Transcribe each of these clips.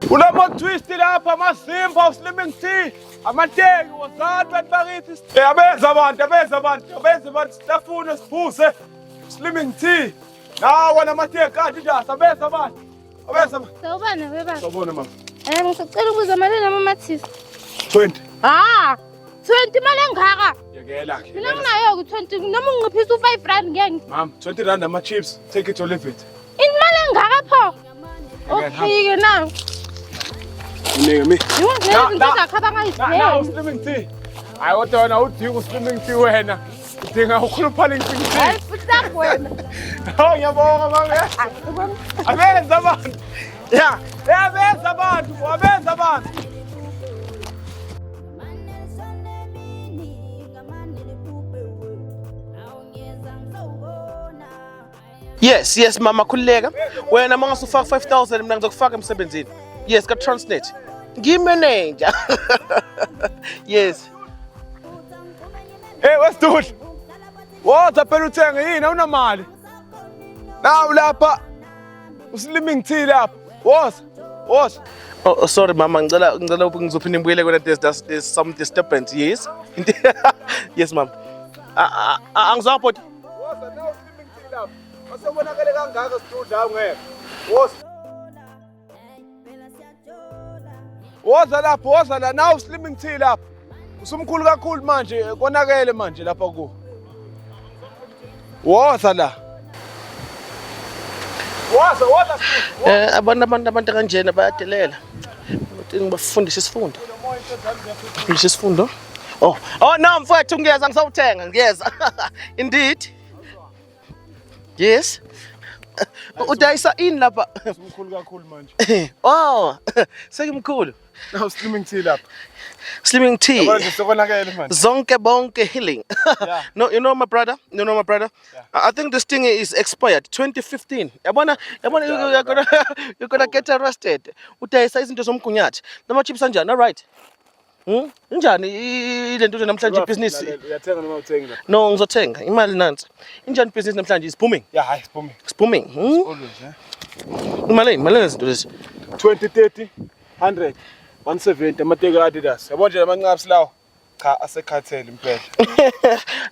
Ulama twist lapha amasimba uslimming tea. Amateki wozat bantu bakithi. Abeza abantu sifuna siphuse slimming tea. Nawa namateki kanti nje abeza abantu. Sawubona beba. Sawubona mama. Ngisacela ukubuza malini amathisi? 20. 20 mali engaka. Yekela ke. Mina nginayo ku20 noma ungiphisa u5 rand ngeke. Mama, 20 rand ama chips. Take it or leave it. Imali engaka pho? Okay now. Ningemi. Now slimming tea. Hayi kodwa wena udinga slimming tea wena. Udinga ukhuluphala slimming tea. Hayi futhi wena. Ngiyabonga mama. Abenza abantu. Yeah, abenza abantu. Yes mama khulileka wena mangase ufaka 5000 mina ngizokufaka emsebenzini. Yes ka Transnet ngimanager. Yes Hey wesduhle wathi phela uthenga yini awunamali nawu lapha uslimming tea lapha woza oh sorry mama ngicela ngizophinde ngibuyele kwena there's some disturbance. Yes yes mama angizaphothi woza nawu uslimming tea lapha asebonakele kangaka sidudla ngeke woza la nawu slimming tea lapha usumkhulu kakhulu manje konakele manje lapha ku woza la woza abantu kanjena bayadelela ukuthi ngibafundise isifundo oh no mfowethu ngiyeza ngisawuthenga ngiyeza indeed yes udayisa ini lapha umkhulu kakhulu manje oh sekimkhulu now slimming tea lapha slimming tea manje sokonakele manje zonke bonke healing. Yeah. No, you know my brother. Yeah. I think this thing is expired 2015. Yabona you're gonna get arrested. Udayisa izinto zomgunyathi. Nama chips kanjani? All right. Injani lento namhlanje business? Uyathenga noma uthengi la? No, ngizothenga. Imali nansi. Injani business namhlanje is booming. Yeah, hi, it's booming. It's booming. Always, Imali izinto lezi. 20, 30, 100, 170 amateki Adidas. Yabona nje lamancapsi lawo. Cha asekhathele impela.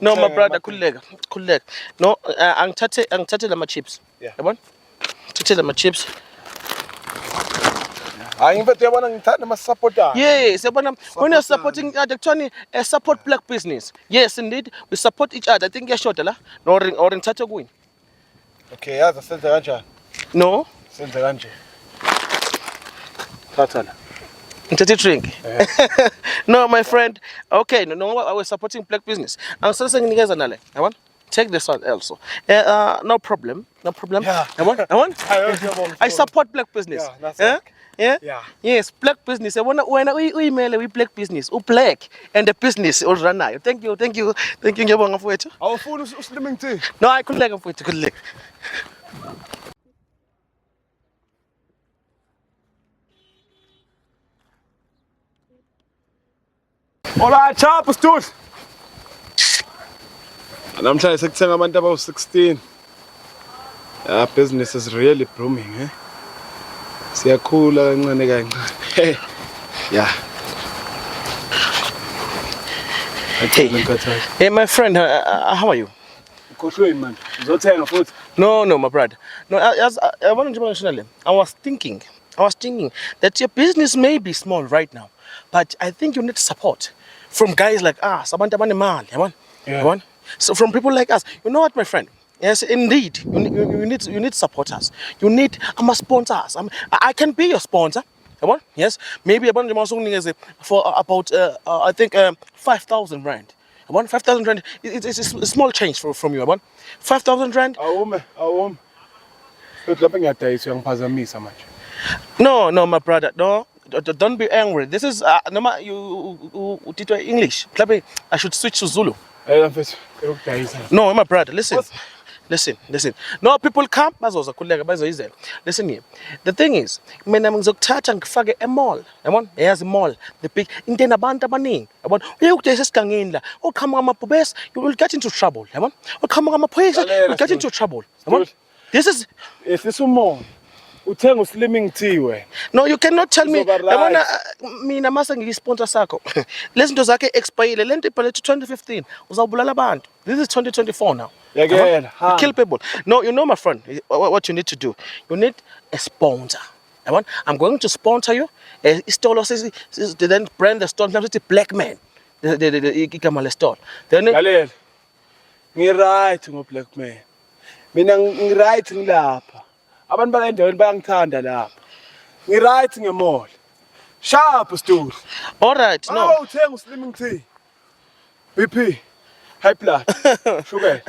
No my brother khulileka. No angithathe lama chips. Yabona? Ngithathe lama chips. Hayi ngifethu yabona ngithanda ama supporter. Yes, yabona when you're supporting kuthiwani support black business. Yes indeed we support each other. I think yashoda la or ngithathe kuwini. Okay, yazi senze kanjani? No. Senze kanje. Thatha la. Ngithathe drink. No my friend. Okay, no I was supporting black business. Angisase nginikeza nale. Yabona? Take this one also. No problem. Yeah. I support black business. Yeah, that's okay. Yeah. Yes, black business. Wena uyimele we black business. Black and the business olranayo. Thank you. Ngiyabonga mfowethu. Awufuni uslimming tea? No, I khulileka mfowethu, khulileka. Alright, chapa stool. Namhlanje sekuthenga abantu abawu16. Yeah, business is really booming, Siyakhula kancane. Yeah. Hey my friend, how are you? Ukhohlweni manje. Uzothenga futhi? No, my brother. No, I want to mention I was thinking that your business may be small right now, but I think you need support from guys like us. Abantu abanemali, yabona? So from people like us, you know what, my friend? Yes, indeed. You need supporters. You need sponsors. I can be your sponsor. Yes, maybe for about I think 5,000 rand. 5,000 rand. It's a small change from you. 5,000 rand. Awume. Lapha ngiyadayisa uyangiphazamisa manje. No, my brother. No. Don't be angry. This is noma you did English. I should switch to Zulu. No, my brother, listen. No, people come bazoza. Listen here. The thing is, mina ngizokuthatha ngifake e-mall. Yabona? Yazi mall, the big into nabantu abaningi. Yabona? Uyekudayisa esigangeni la. Uqhamuka amabhubesi, you will get into trouble. Yabona? Uqhamuka amaphoyisa, you will get into trouble. Yabona? This is mall. Uthenga uslimming tea wena. No, you cannot tell me. Uzoba right. Yabona mina mase ngiyisponsor sakho. Lezi zinto zakhe expire. Lento ibhale 2015. Uzawubulala abantu. This is 2024 now. Yekela, You kill people. No, you know my friend, what you need to do. You need a sponsor. I'm going to sponsor you. Istolo says then brand the store. It's black man. The igama store. Then lalela. Ngi-right ngo-black man. Mina ngi-right ngilapha. Abantu bala endaweni bayangithanda lapha. Ngi-right nge-mall. Sharp stool. all right, no. Oh, uthenga uslimming tea. BP. High blood. Sugar.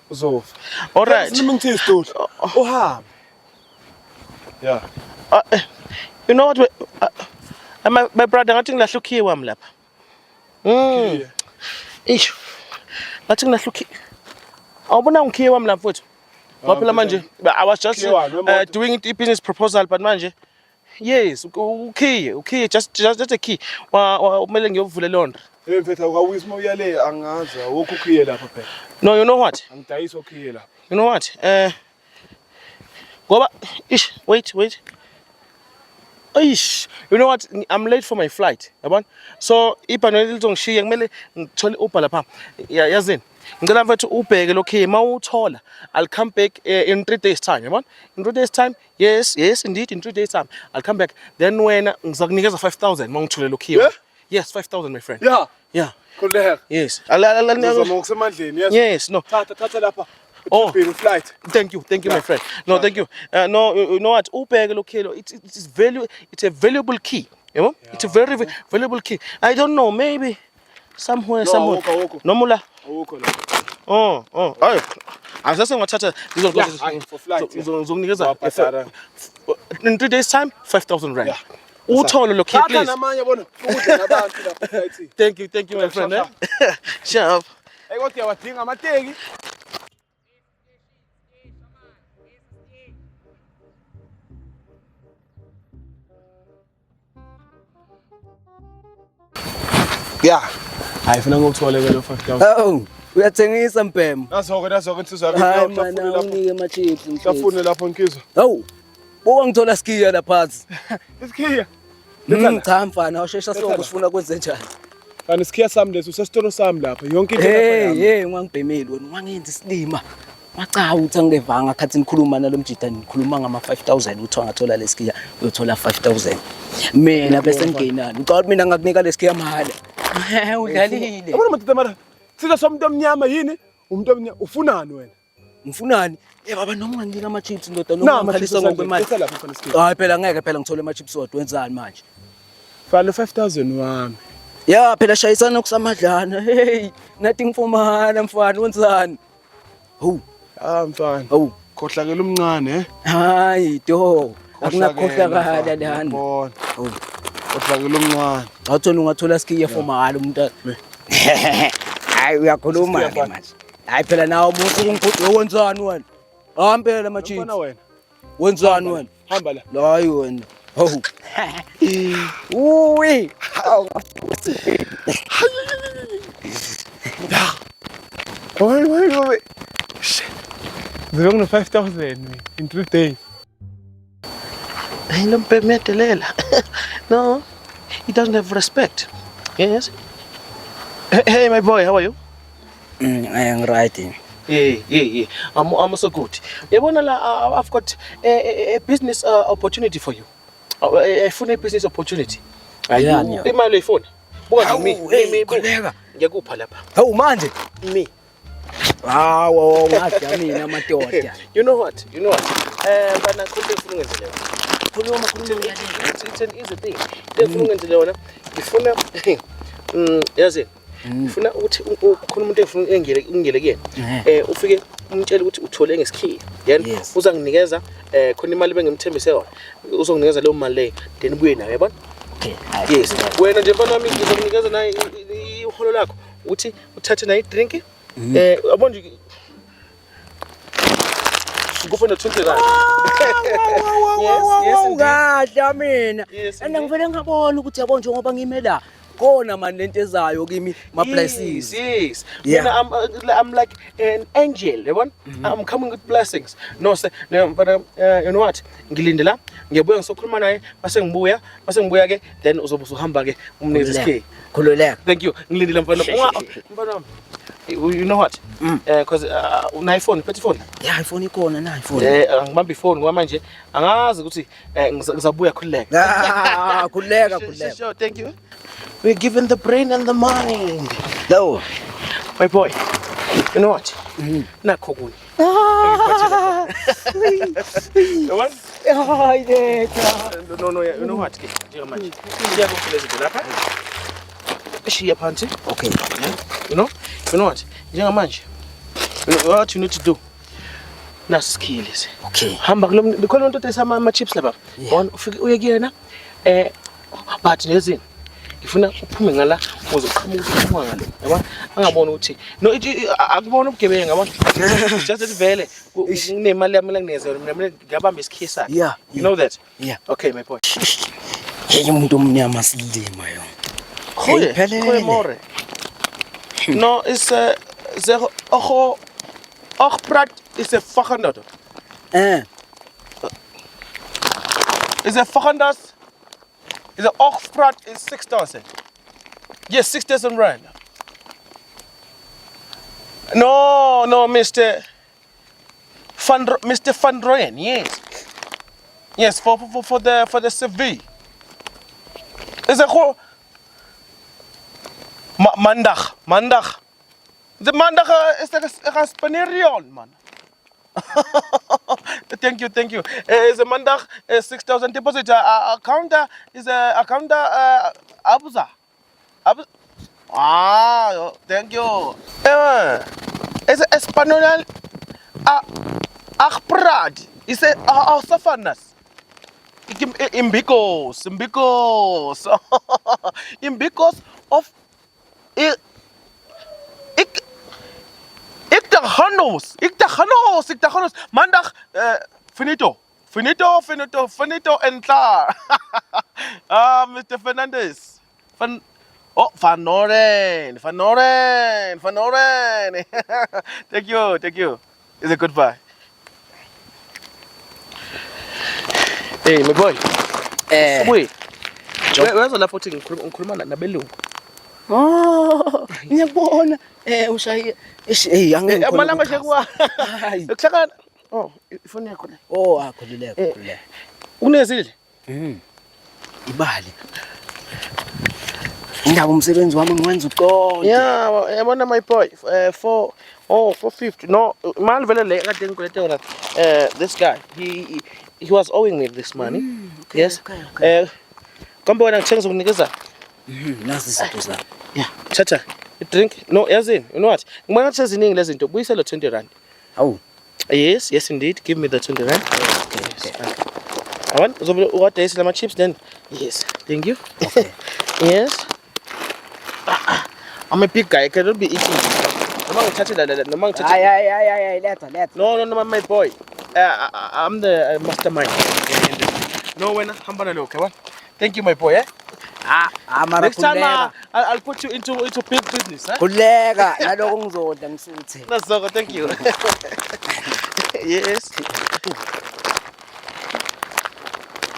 Uzofa. All right. Uslimming tea stool. Uhamba. Yeah. You know what? My brother, I think ngilahlukiwe wami lapha. Ish. Ngathi ngilahlukiwe. Awubona ngikhiye wami lapha mfowethu. Waphela manje. I was just doing it business proposal but manje. Yes, ukhiye just a key. Kumele ngiyovula laundry. Hey mfethu awukawisima uyale angazi awukho ukhiye lapha phela. No, you know what? Angidayisa ukhiye lapha. You know what? Ngoba ish, wait. Ish, you know what? I'm late for my flight. Yabona? So ibhano lizongishiya kumele ngithole Uber lapha. Yazini. Ngicela mfethu ubheke lokho mawuthola. I'll come back in 3 days time, yabona? In 3 days time? Yes, indeed in 3 days time. I'll come back. Then wena ngizakunikeza 5,000 mawungithole lokho. Yeah? Yes, 5,000 my friend. Yeah. Khuleka. Yes. Ngizama ngokusemandleni, yes. Yes, no. Thatha lapha. Oh, flight. thank you, my friend. No, thank you. No, you know what? Ubheke lokho it's a valuable key. You know? It's a very valuable key. I don't know, maybe somewhere. Awukho. Nomula. Awukho la. Oh. Hayi. Asase ngathatha For flight. ngizokunikeza in 3 days time 5,000 rand. Uthole lokho Thatha please. namanye bona ukudla nabantu lapha flight. Thank you my friend. Sharp. Hey kodwa yawadinga amateki. Yeah. Hayi funa ngokuthola ke lo 5,000. Oh, uyathengisa mpema. Nazo-ke insizwa yakho. Hayi mana unike ama chips mfethu. Hlafune lapho nkizwa. Hawu. Buka ngithola skiya la phansi. Isikhiya. Cha mfana, awushesha sonke usifuna kwenze njani? Kanti isikhiya sami leso usesitolo sami lapha. Yonke into lapha yami. Hey, ungangibhemeli wena, ungangenza isilima. Macha uthi angivanga khathi nikhuluma nalomjida nikhuluma ngama 5,000 uthi angathola leskiya uyothola 5,000. Mina bese ngingenani. Ucala mina ngakunika leskiya mahala. Udlalile. Yabona madoda mara. Sika somuntu omnyama yini? Umuntu omnyama ufunani wena? Ngifunani? Baba noma unganika ama chips ndoda noma ngikhalisa ngokwemali. Hayi phela ngeke phela ngithole ama chips wodwa wenzani manje? Fana 5,000 wami. Ya phela shayisana kusamadlana. Hey, nathi ngifumana mfana wenzani? Hu. Mfana. Awu, Khohlakela umncane, hayi do. Akunakhohlakala lana. Hawu. Khohlakela umncane. Awuthona ungathola skiya for mahalo umuntu. Hayi uyakhuluma ke manje. Hayi phela nawe umuntu ungiphuthi wenzani wena? Hampela ama chips. Wena wena. Wenzani wena? Hamba la. Hayi wena. Hawu. Uwi. Wait. Shit. They're going to 5,000 in 3 days. Hey, no permitelela. No, he doesn't have respect. Yes. Hey, my boy, how are you? I am writing. Yeah. I'm also good. Yabona la, I've got a business opportunity for you. A phone business opportunity. Yeah. Imali uyifuna? Buka me. Koleka. Ngiyakupha lapha. Hawu manje. Me. Hawo ngathi mina amadoda. You know what? Bana khuluma ufuna ungenze leyo. Khuluma. It's an easy thing. Ufuna ungenze leyo. Ngifuna yazi. Ngifuna ukuthi ukhona umuntu efuna ingele kuyena. Ufike umtshela ukuthi uthole ngesikhiya. Yena uzanginikeza khona imali bengimthembise yona. Uzonginikeza leyo mali leyo. Then ubuye nayo yabona? Okay. Yes. Wena nje mfana wami ngizokunikeza nayo iholo lakho. Uthi uthathe nayo drink. Yabona nje ngufuna 20 rand. Yes. Ngadla mina. Ande ngivele ngabona ukuthi yabo nje ngoba ngime la. khona mani lento ezayo kimi ma blessings. Yes. Yeah. I'm like an angel, yabona? I'm coming with blessings. No, but you know what? Ngilinde la, ngiyabuya ngisokhuluma naye, base ngibuya ke, then uzobe usuhamba ke umnikeze isikhe. Khululeka. Thank you. Ngilindile mfana. Mfana. You know what? Because una iPhone, phethe phone. Yeah, iPhone ikhona na iPhone. Ngibamba iphone ngoba manje angazi ukuthi ngizabuya khululeka. Khululeka. Sure, thank you. We're given the brain and the mind. No. My boy. You know what? Nakho kuni. Yabona? Hayi letha. No, you know what? Njengamanje. Siyakuphileza lapha. Shiya phansi. Okay. You know what? Njengamanje. What you need to do? Nasikhiles. Okay. Hamba khona into esama ama chips lapha. Bona ufike uye kuyena but nezini ngifuna uphume ngala uzoqhamuka ngale. Yabona? Angabona ukuthi no akubona ubugebengu yabona. Just that vele kunemali yami la nginezela mina ngiyabamba isikhiye sakhe. Yeah. You know that? Yeah. Okay my boy. Hey umuntu omnyama silima yo. Goeie môre. No, is zeg praat is 'n volgende. Is 'n volgende. Is 'n praat is 6,000. Yes, 6,000 rand. No, Mr. Van Rooyen, yes. Yes, for the CV. Is 'n Maandag. De maandag is er een spanerion, man. Thank you. Is a maandag 6,000 deposit. Account is account Abuza. Thank you. Is Espanol Achprad. Is Safanas. Imbikos of Ik de Hanos. Maandag, finito en klaar. Mr. Fernandez. Van Noren. Thank you. It's a goodbye. Hey, my boy. Wait. Where's the laptop ngikhuluma nabelungu? Oh, ngiyabona. Ushaye. Angeke Malanga nje kwa. Ekuhlakana. Oh, ifoni yakho la. Oh, khululeka. Unezile? Ibali. Indaba umsebenzi wami ngiwenza uqonde. Yeah, yabona my boy. 450. No, mal vele le kade ngikolete yona. This guy, he was owing me this money. Okay, Yes. Okay. Kambe wena ngithenga ukunikeza. Nazi izinto zami. Yeah, chacha. Drink. No, yazini. You know what? Ngibona ukuthi eziningi lezi zinto buyisela 20 rand. Awu. Yes indeed. Give me the 20 rand. Okay. I want what days lama chips then. Yes. Thank you. Okay. Yes. I'm a big guy. I cannot be eating. Ay, let's. No, my boy. I'm the mastermind. No, when hambana lo, okay? Thank you, my boy. Next time I'll put you into big business. Khuleka, naloko ngizodla ngisuthe. That's all. Thank you. Yes.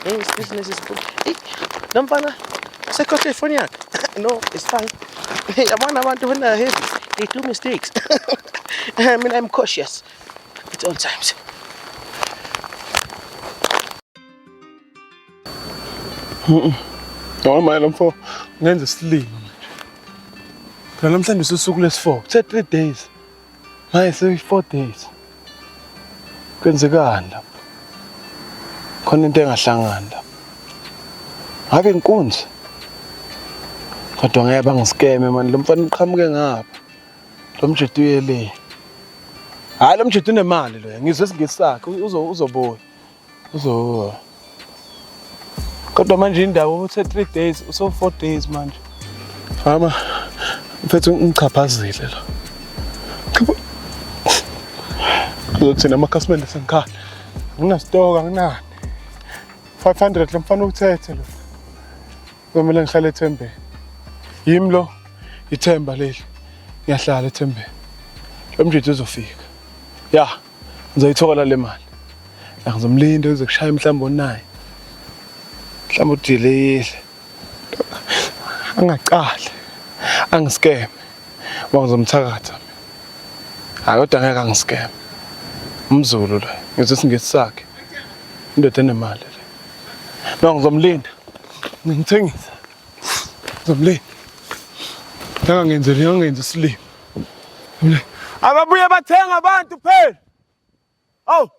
This business is good. Nampana, secretary phone yak. No, it's fine. I want to win a heavy. They do mistakes. I mean, I'm cautious at all times. No, man, I'm for ngenza sleep. Phela namhlanje ususuku lesi4. Kuthe 3 days. Manje se 4 days. Kwenzekani lapha? Khona into engahlangani lapha. Ngabe inkunzi. Kodwa ngeke bangiskeme man, lo mfana uqhamuke ngapha. Lo mjidi uyele. Hayi lo mjidi unemali lo. Ngizwe singesakhe uzobuya. Kodwa manje indawo uthe 3 days, uso 4 days manje. Mama, mfethu ngichaphazile lo. Uzothina amakhasimende sengikhala. Nginasitoka anginani. 500 lo mfana ukuthethe lo. Kumele ngihlale ethembeni. Yimi lo ithemba leli. Ngiyahlala ethembeni. Lo mjidi uzofika. Ya, ngizoyithola le mali. Ngizomlinda uze kushaya mhlawumbe onayo. Mhlawumbe udelile. Angaqali. Angiskeme. Ngizomthakatha. Hayi kodwa ngeke angiskeme. Umzulu lo. Ngizosingisi sakhe. Indoda enemali le. No ngizomlinda. Ngithengisa. Ngizomlinda. Ngangenzi isilimo. Ababuye bathenga abantu phela. Awu